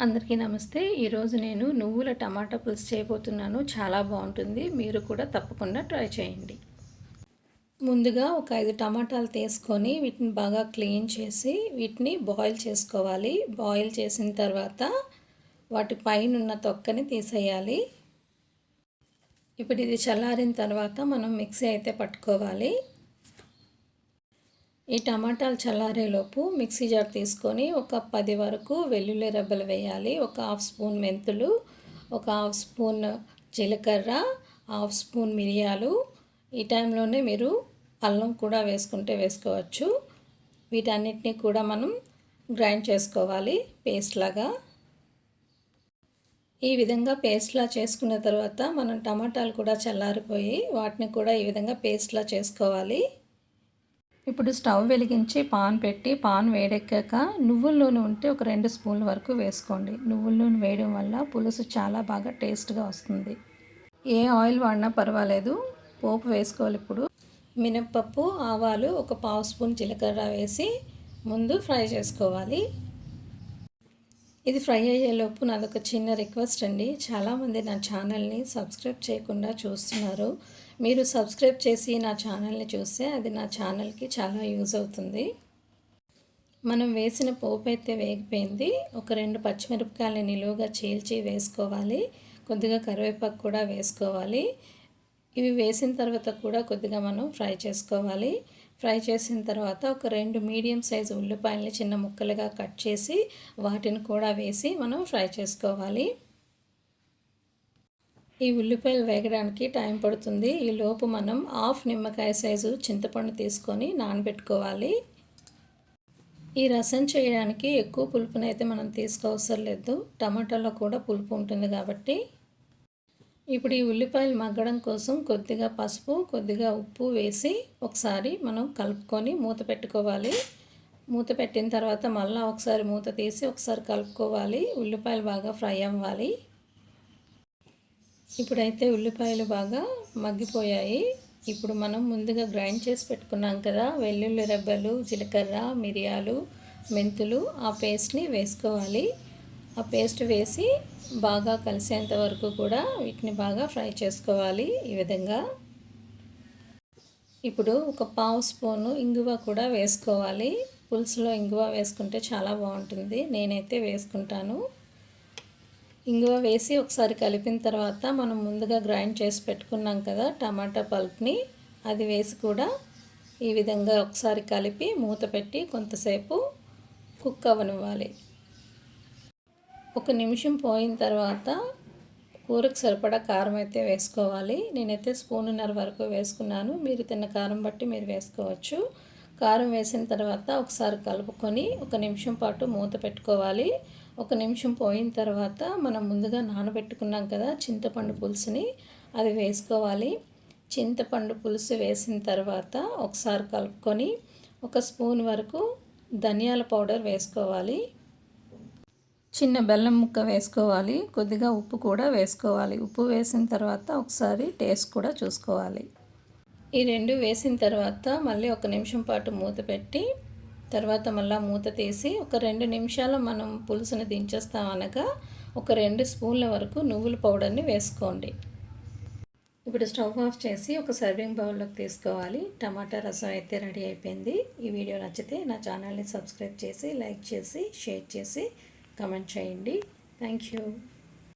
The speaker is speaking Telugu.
అందరికీ నమస్తే. ఈరోజు నేను నువ్వుల టమాటా పులుసు చేయబోతున్నాను. చాలా బాగుంటుంది. మీరు కూడా తప్పకుండా ట్రై చేయండి. ముందుగా ఒక 5 టమాటాలు తీసుకొని వీటిని బాగా క్లీన్ చేసి వీటిని బాయిల్ చేసుకోవాలి. బాయిల్ చేసిన తర్వాత వాటి పైన ఉన్న తొక్కని తీసేయాలి. ఇప్పుడు ఇది చల్లారిన తర్వాత మనం మిక్సీ అయితే పట్టుకోవాలి. ఈ టమాటాలు చల్లారేలోపు మిక్సీ జార్ తీసుకొని ఒక 10 వరకు వెల్లుల్లి రెబ్బలు వేయాలి. ఒక హాఫ్ స్పూన్ మెంతులు, ఒక హాఫ్ స్పూన్ జీలకర్ర, హాఫ్ స్పూన్ మిరియాలు. ఈ టైంలోనే మీరు అల్లం కూడా వేసుకుంటే వేసుకోవచ్చు. వీటన్నిటిని కూడా మనం గ్రైండ్ చేసుకోవాలి పేస్ట్ లాగా. ఈ విధంగా పేస్ట్లా చేసుకున్న తర్వాత మనం టమాటాలు కూడా చల్లారిపోయి వాటిని కూడా ఈ విధంగా పేస్ట్లా చేసుకోవాలి. ఇప్పుడు స్టవ్ వెలిగించి పాన్ పెట్టి పాన్ వేడెక్కాక నువ్వుల నూనె ఉంటే ఒక 2 స్పూన్ల వరకు వేసుకోండి. నువ్వుల నూనె వేయడం వల్ల పులుసు చాలా బాగా టేస్ట్గా వస్తుంది. ఏ ఆయిల్ వాడినా పర్వాలేదు. పోపు వేసుకోవాలి. ఇప్పుడు మినప్పప్పు, ఆవాలు, ఒక పావు స్పూన్ జీలకర్ర వేసి ముందు ఫ్రై చేసుకోవాలి. ఇది ఫ్రై అయ్యేలోపు నాదొక చిన్న రిక్వెస్ట్ అండి. చాలామంది నా ఛానల్ని సబ్స్క్రైబ్ చేయకుండా చూస్తున్నారు. మీరు సబ్స్క్రైబ్ చేసి నా ఛానల్ని చూస్తే అది నా ఛానల్కి చాలా యూజ్ అవుతుంది. మనం వేసిన పోపు అయితే వేగిపోయింది. ఒక 2 పచ్చిమిరపకాయలని నిలువుగా చీల్చి వేసుకోవాలి. కొద్దిగా కరివేపాకు కూడా వేసుకోవాలి. ఇవి వేసిన తర్వాత కూడా కొద్దిగా మనం ఫ్రై చేసుకోవాలి. ఫ్రై చేసిన తర్వాత ఒక 2 మీడియం సైజు ఉల్లిపాయలని చిన్న ముక్కలుగా కట్ చేసి వాటిని కూడా వేసి మనం ఫ్రై చేసుకోవాలి. ఈ ఉల్లిపాయలు వేగడానికి టైం పడుతుంది. ఈ లోపు మనం హాఫ్ నిమ్మకాయ సైజు చింతపండు తీసుకొని నానబెట్టుకోవాలి. ఈ రసం చేయడానికి ఎక్కువ పులుపునైతే మనం తీసుకోవసరం లేదు. టమాటాలో కూడా పులుపు ఉంటుంది కాబట్టి. ఇప్పుడు ఈ ఉల్లిపాయలు మగ్గడం కోసం కొద్దిగా పసుపు, కొద్దిగా ఉప్పు వేసి ఒకసారి మనం కలుపుకొని మూత పెట్టుకోవాలి. మూత పెట్టిన తర్వాత మళ్ళీ ఒకసారి మూత తీసి ఒకసారి కలుపుకోవాలి. ఉల్లిపాయలు బాగా ఫ్రై అవ్వాలి. ఇప్పుడైతే ఉల్లిపాయలు బాగా మగ్గిపోయాయి. ఇప్పుడు మనం ముందుగా గ్రైండ్ చేసి పెట్టుకున్నాం కదా, వెల్లుల్లి రెబ్బలు, జీలకర్ర, మిరియాలు, మెంతులు, ఆ పేస్ట్ని వేసుకోవాలి. ఆ పేస్ట్ వేసి బాగా కలిసేంత వరకు కూడా వీటిని బాగా ఫ్రై చేసుకోవాలి. ఈ విధంగా ఇప్పుడు ఒక పావు స్పూను ఇంగువ కూడా వేసుకోవాలి. పులుసులో ఇంగువ వేసుకుంటే చాలా బాగుంటుంది. నేనైతే వేసుకుంటాను. ఇంగువ వేసి ఒకసారి కలిపిన తర్వాత మనం ముందుగా గ్రైండ్ చేసి పెట్టుకున్నాం కదా టమాటా పల్ప్ని, అది వేసి కూడా ఈ విధంగా ఒకసారి కలిపి మూత పెట్టి కొంతసేపు కుక్ అవ్వనివ్వాలి. 1 నిమిషం పోయిన తర్వాత కూరకు సరిపడా కారం అయితే వేసుకోవాలి. నేనైతే 1.5 స్పూన్ వరకు వేసుకున్నాను. మీరు తిన్న కారం బట్టి మీరు వేసుకోవచ్చు. కారం వేసిన తర్వాత ఒకసారి కలుపుకొని 1 నిమిషం పాటు మూత పెట్టుకోవాలి. 1 నిమిషం పోయిన తర్వాత మనం ముందుగా నానబెట్టుకున్నాం కదా చింతపండు పులుసుని, అది వేసుకోవాలి. చింతపండు పులుసు వేసిన తర్వాత ఒకసారి కలుపుకొని 1 స్పూన్ వరకు ధనియాల పౌడర్ వేసుకోవాలి. చిన్న బెల్లం ముక్క వేసుకోవాలి. కొద్దిగా ఉప్పు కూడా వేసుకోవాలి. ఉప్పు వేసిన తర్వాత ఒకసారి టేస్ట్ కూడా చూసుకోవాలి. ఈ 2 వేసిన తర్వాత మళ్ళీ 1 నిమిషం పాటు మూత పెట్టి తర్వాత మళ్ళీ మూత తీసి ఒక 2 నిమిషాలు మనం పులుసుని దించేస్తామనగా ఒక 2 స్పూన్ల వరకు నువ్వుల పౌడర్ని వేసుకోండి. ఇప్పుడు స్టవ్ ఆఫ్ చేసి ఒక సర్వింగ్ బౌల్లోకి తీసుకోవాలి. టమాటా రసం అయితే రెడీ అయిపోయింది. ఈ వీడియో నచ్చితే నా ఛానల్ని సబ్స్క్రైబ్ చేసి, లైక్ చేసి, షేర్ చేసి, కమెంట్ చేయండి. Thank you.